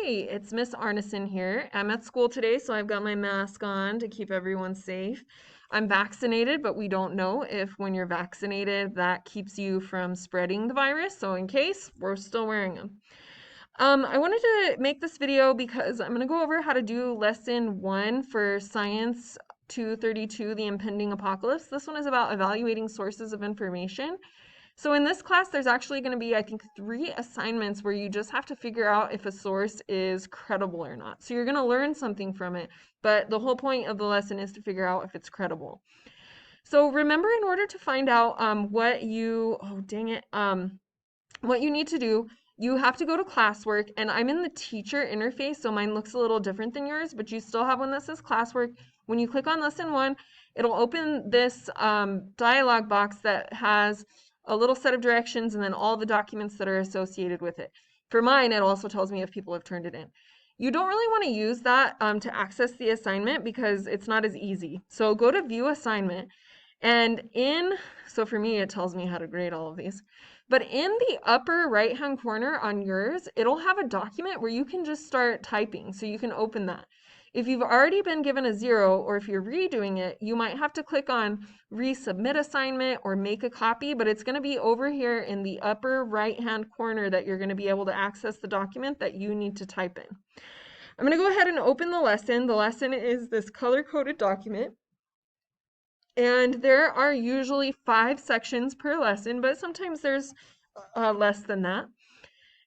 Hey, it's Miss Arneson here. I'm at school today, so I've got my mask on to keep everyone safe. I'm vaccinated, but we don't know if when you're vaccinated, that keeps you from spreading the virus. So in case, we're still wearing them. I wanted to make this video because I'm going to go over how to do lesson 1 for Science 232, The Impending Apocalypse. This one is about evaluating sources of information. So in this class, there's actually going to be, I think, 3 assignments where you just have to figure out if a source is credible or not. So you're going to learn something from it, but the whole point of the lesson is to figure out if it's credible. So remember, in order to find out what you, oh dang it, what you need to do, you have to go to classwork, and I'm in the teacher interface, so mine looks a little different than yours, but you still have one that says classwork. When you click on lesson 1, it'll open this dialog box that has a little set of directions and then all the documents that are associated with it. For mine, it also tells me if people have turned it in. You don't really want to use that to access the assignment because it's not as easy. So go to view assignment, and so for me, it tells me how to grade all of these. But in the upper right-hand corner on yours, it'll have a document where you can just start typing. So you can open that. If you've already been given a 0, or if you're redoing it, you might have to click on resubmit assignment or make a copy, but it's going to be over here in the upper right-hand corner that you're going to be able to access the document that you need to type in. I'm going to go ahead and open the lesson. The lesson is this color-coded document. And there are usually 5 sections per lesson, but sometimes there's less than that.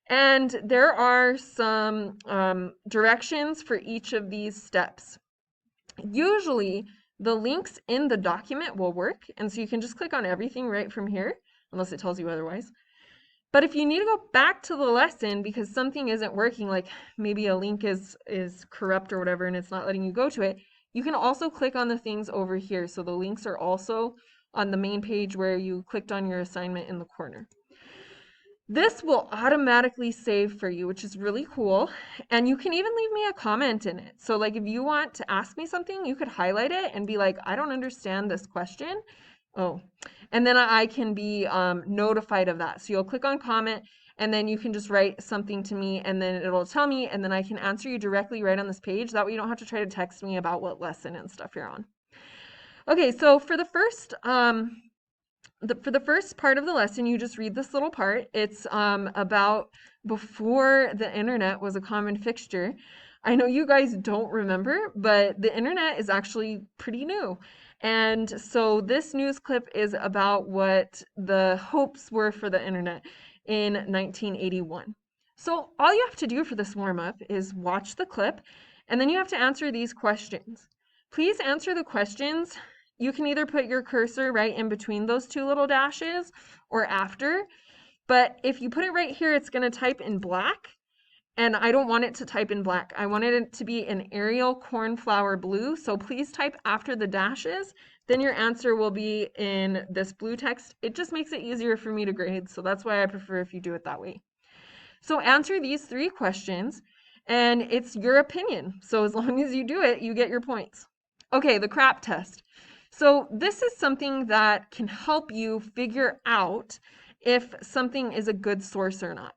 And there are some directions for each of these steps. Usually, the links in the document will work, and so you can just click on everything right from here, unless it tells you otherwise. But if you need to go back to the lesson because something isn't working, like maybe a link is corrupt or whatever, and it's not letting you go to it, you can also click on the things over here. So the links are also on the main page where you clicked on your assignment in the corner. This will automatically save for you, which is really cool. And you can even leave me a comment in it. So like if you want to ask me something, you could highlight it and be like, I don't understand this question. Oh, and then I can be notified of that. So you'll click on comment and then you can just write something to me and then it'll tell me and then I can answer you directly right on this page. That way you don't have to try to text me about what lesson and stuff you're on. Okay, so for the first part of the lesson, you just read this little part. It's about before the internet was a common fixture. I know you guys don't remember, but the internet is actually pretty new. And so this news clip is about what the hopes were for the internet in 1981. So all you have to do for this warm-up is watch the clip, and then you have to answer these questions. Please answer the questions. You can either put your cursor right in between those 2 little dashes or after, but if you put it right here, it's going to type in black, and I don't want it to type in black. I wanted it to be an Arial cornflower blue, so please type after the dashes, then your answer will be in this blue text. It just makes it easier for me to grade, so that's why I prefer if you do it that way. So answer these 3 questions, and it's your opinion. So as long as you do it, you get your points. Okay, the CRAP test. So this is something that can help you figure out if something is a good source or not.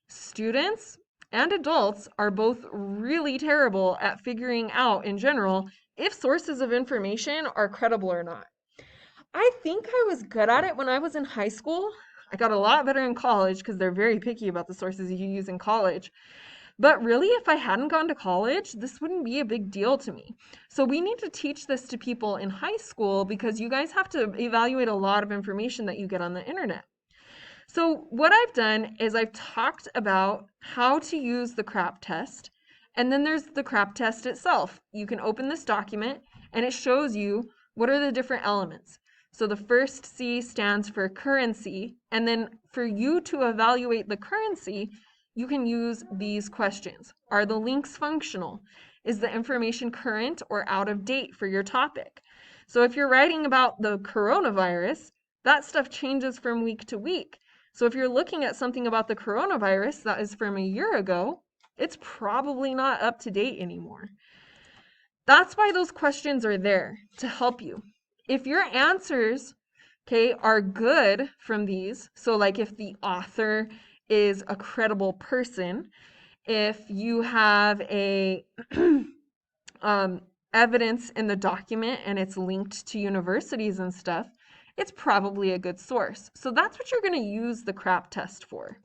Students and adults are both really terrible at figuring out in general if sources of information are credible or not. I think I was good at it when I was in high school. I got a lot better in college because they're very picky about the sources you use in college. But really, if I hadn't gone to college, this wouldn't be a big deal to me. So we need to teach this to people in high school because you guys have to evaluate a lot of information that you get on the internet. So what I've done is I've talked about how to use the CRAP test, and then there's the CRAP test itself. You can open this document and it shows you what are the different elements. So the first C stands for currency, and then for you to evaluate the currency, you can use these questions. Are the links functional? Is the information current or out of date for your topic? So if you're writing about the coronavirus, that stuff changes from week to week. So if you're looking at something about the coronavirus that is from a year ago, it's probably not up to date anymore. That's why those questions are there, to help you. If your answers, okay, are good from these, so like if the author is a credible person, if you have a evidence in the document and it's linked to universities and stuff, it's probably a good source. So that's what you're going to use the CRAP test for.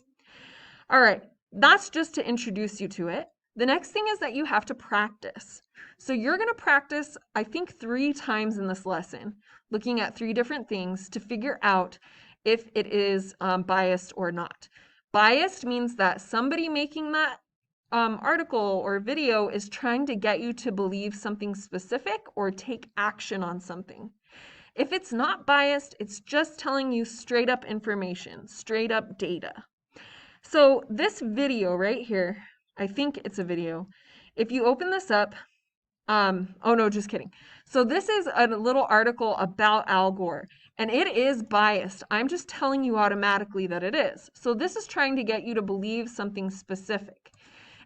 All right, that's just to introduce you to it. The next thing is that you have to practice. So you're going to practice, I think, 3 times in this lesson, looking at 3 different things to figure out if it is biased or not. Biased means that somebody making that article or video is trying to get you to believe something specific or take action on something. If it's not biased, it's just telling you straight up information, straight up data. So this video right here, I think it's a video. If you open this up, oh no, just kidding. So this is a little article about Al Gore, and it is biased. I'm just telling you automatically that it is. So this is trying to get you to believe something specific.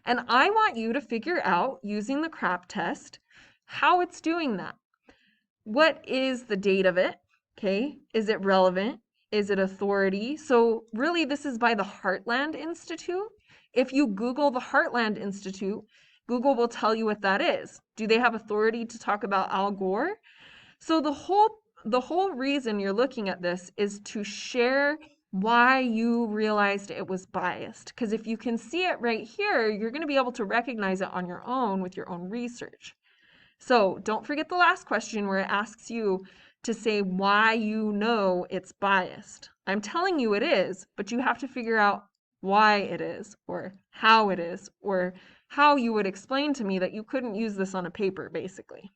And I want you to figure out, using the CRAP test, how it's doing that. What is the date of it? Okay, is it relevant? Is it authority? So really this is by the Heartland Institute. If you Google the Heartland Institute, Google will tell you what that is. Do they have authority to talk about Al Gore? So the whole reason you're looking at this is to share why you realized it was biased. Because if you can see it right here, you're going to be able to recognize it on your own with your own research. So don't forget the last question where it asks you to say why you know it's biased. I'm telling you it is, but you have to figure out why it is, or how it is, or how you would explain to me that you couldn't use this on a paper, basically.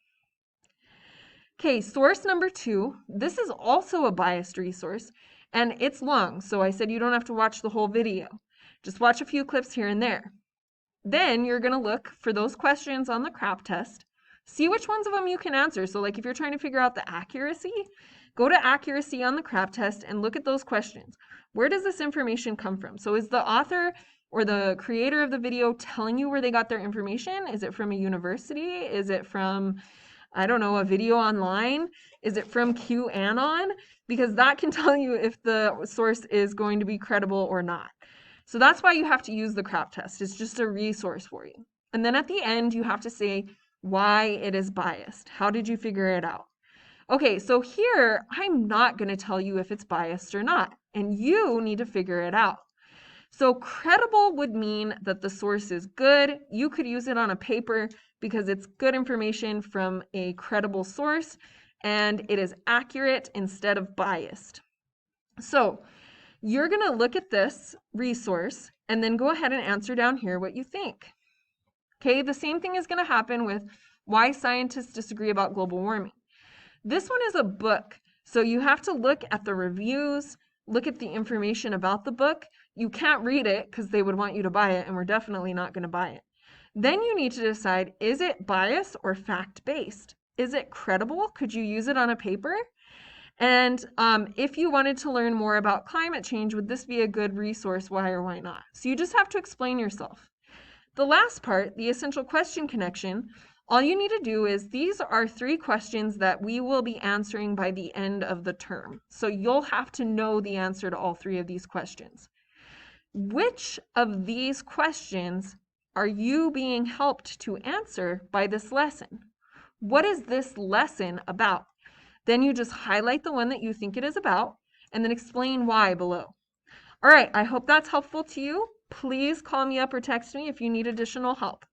Okay, source number 2. This is also a biased resource, and it's long, so I said you don't have to watch the whole video. Just watch a few clips here and there. Then you're going to look for those questions on the CRAP test. See which ones of them you can answer. So like if you're trying to figure out the accuracy, go to accuracy on the CRAP test and look at those questions. Where does this information come from? So is the author or the creator of the video telling you where they got their information? Is it from a university? Is it from, I don't know, a video online? Is it from QAnon? Because that can tell you if the source is going to be credible or not. So that's why you have to use the CRAP test. It's just a resource for you. And then at the end, you have to say why it is biased. How did you figure it out? Okay, so here, I'm not going to tell you if it's biased or not, and you need to figure it out. So credible would mean that the source is good. You could use it on a paper because it's good information from a credible source, and it is accurate instead of biased. So you're going to look at this resource and then go ahead and answer down here what you think. Okay, the same thing is going to happen with why scientists disagree about global warming. This one is a book, so you have to look at the reviews, look at the information about the book. You can't read it because they would want you to buy it, and we're definitely not going to buy it. Then you need to decide, is it biased or fact-based? Is it credible? Could you use it on a paper? And if you wanted to learn more about climate change, would this be a good resource? Why or why not? So you just have to explain yourself. The last part, the essential question connection, all you need to do is these are 3 questions that we will be answering by the end of the term. So you'll have to know the answer to all 3 of these questions. Which of these questions are you being helped to answer by this lesson? What is this lesson about? Then you just highlight the one that you think it is about and then explain why below. All right, I hope that's helpful to you. Please call me up or text me if you need additional help.